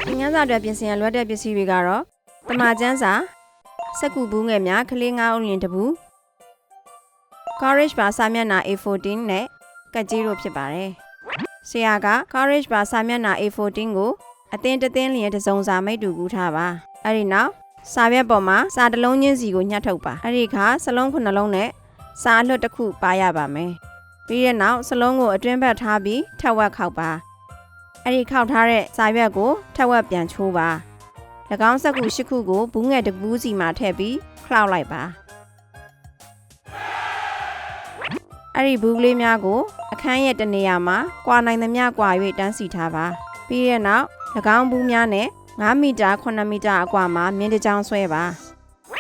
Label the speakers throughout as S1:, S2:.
S1: ငန်းစာတွေပြင်ဆင်ရလွတ်တဲ့ပစ္စည်းတွေကတော့တမချန်းစာစက်ကူဘူးငယ်များကလေး9ဦးလင်တပူ Courage ပါစာမျက်နှာ A14 နဲ့ကတ်ကြီးတို့ဖြစ်ပါတယ်ဆရာက Courage ပါစာမျက်နှာ A14 ကိုအသင်းတစ်သင်းလျင်တစ်စုံစာမိတ်တူကူးထားပါအဲ့ဒီနောက်စာရွက်ပေါ်မှာစာတစ်လုံးချင်းစီကိုညှက်ထုတ်ပါအဲ့ဒီခါစလုံး9လုံးနဲ့စာအလွတ်တစ်ခုပါရပါမယ်ပြီးတဲ့နောက်စလုံးကိုအတွင်းဘက်ထားပြီးထက်ဝက်ခောက်ပါအဲ့ဒီခောက်ထားတဲ့စာရွက်ကိုထက်ဝက်ပြန်ချိုးပါ၎င်းစက်ကူ10ခုကိုဘူးငယ်တစ်ဘူးစီမှာထည့်ပြီးခောက်လိုက်ပါအဲ့ဒီဘူးကလေးများကိုအခန်းရဲ့တနေရာမှာကွာနိုင်သမျှကွာ၍တန်းစီထားပါပြီးတဲ့နောက်၎င်းဘူးများနဲ့9မီတာ9မီတာအကွာမှာမြင်းတစ်ချောင်းဆွဲပါ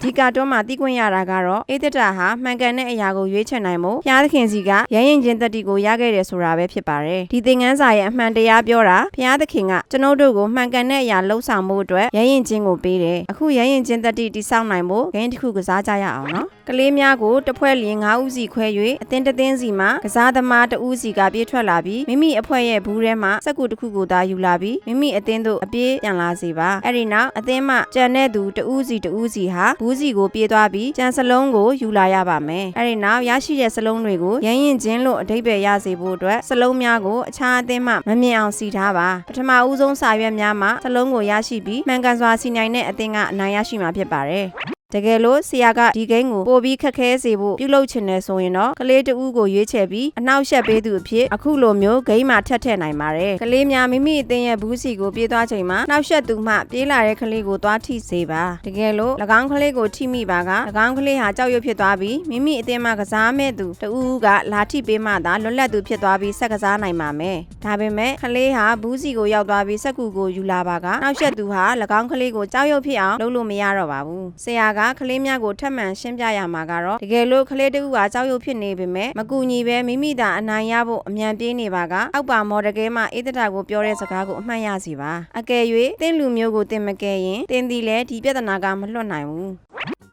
S1: ဒီကာတွန်းမှာသိခွင့်ရတာကတော့အေးသက်တာဟာမှန်ကန်တဲ့အရာကိုရွေးချယ်နိုင်မှုဘုရားသခင်စီကရရင်ချင်းတက်တီကိုရခဲ့တယ်ဆိုတာပဲဖြစ်ပါတယ်ဒီသင်ခန်းစာရဲ့အမှန်တရားပြောတာဘုရားသခင်ကကျွန်ုပ်တို့ကိုမှန်ကန်တဲ့အရာလှုပ်ဆောင်မှုအတွက်ရရင်ချင်းကိုပေးတယ်အခုရရင်ချင်းတက်တီတိစောက်နိုင်ဖို့ဂိမ်းတစ်ခုကစားကြရအောင်နော်ကလေးများကိုတစ်ဖွဲ့လျင်9ဦးစီခွဲ၍အသင်းတစ်သင်းစီမှာကစားသမား2ဦးစီကပြေးထွက်လာပြီးမိမိအဖွဲ့ရဲ့ဘူးထဲမှာစက်ကူတစ်ခုကိုသာယူလာပြီးမိမိအသင်းတို့အပြေးပြန်လာစေပါအဲ့ဒီနောက်အသင်းမှကြံတဲ့သူ2ဦးစီ2ဦးစီဟာဘူးစီကိုပြေးသွားပြီးကြံစလုံးကိုယူလာရပါမယ်အဲ့ဒီနောက်ရရှိတဲ့စလုံးတွေကိုရရင်ချင်းလို့အဓိပ္ပာယ်ရစေဖို့အတွက်စလုံးများကိုအခြားအသင်းမှမမြင်အောင်စီထားပါပထမဦးဆုံးစာရွက်များမှာစလုံးကိုရရှိပြီးမှန်ကန်စွာစီနိုင်တဲ့အသင်းကအနိုင်ရရှိမှာဖြစ်ပါတယ်တကယ်လို့ဆရာကဒီဂိမ်းကိုပို့ပြီးခက်ခဲစေဖို့ပြုလုပ်ချင်တယ်ဆိုရင်တော့ကလေးတဦးကိုရွေးချယ်ပြီးအနောက်ရှက်ပေးသူအဖြစ်အခုလိုမျိုးဂိမ်းမှာထည့်နိုင်ပါတယ်ကလေးများမိမိအသင်းရဲ့ဘူးစီကိုပြေးသွားချိန်မှာနောက်ရှက်သူမှပြေးလာတဲ့ကလေးကိုသွားထိစေပါတကယ်လို့၎င်းကလေးကိုထိမိပါက၎င်းကလေးဟာကြောက်ရွံ့ဖြစ်သွားပြီးမိမိအသင်းမှာကစားမဲ့သူတဦးကလာထိပေးမှသာလွတ်လပ်သူဖြစ်သွားပြီးဆက်ကစားနိုင်ပါမယ်ဒါပေမဲ့ကလေးဟာဘူးစီကိုရောက်သွားပြီးစက်ကူကိုယူလာပါကနောက်ရှက်သူဟာ၎င်းကလေးကိုကြောက်ရွံ့ဖြစ်အောင်လုပ်လို့မရတော့ပါဘူးဆရာကကလေးများကိုထပ်မံရှင်းပြရမှာကတော့တကယ်လို့ကလေးတူကကြောက်ရွံ့ဖြစ်နေပေမဲ့မကူညီပဲမိမိသာအနိုင်ရဖို့အမြန်ပြေးနေပါကအောက်ပါမော်ဒကဲမှအေးသက်တာကိုပြောတဲ့စကားကိုအမှတ်ရစီပါအကယ်၍တင်းလူမျိုးကိုတင်မကယ်ရင်တင်းသည်လည်းဒီပြဿနာကမလွတ်နိုင်ဘူး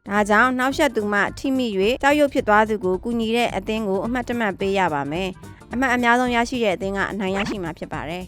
S1: ဒါကြောင့်နောက်ဆက်သူမှထိမိ၍ကြောက်ရွံ့ဖြစ်သွားသူကိုကူညီတဲ့အသင်းကိုအမှတ်တမဲ့ပေးရပါမယ်အမှတ်အများဆုံးရရှိတဲ့အသင်းကအနိုင်ရရှိမှာဖြစ်ပါတယ်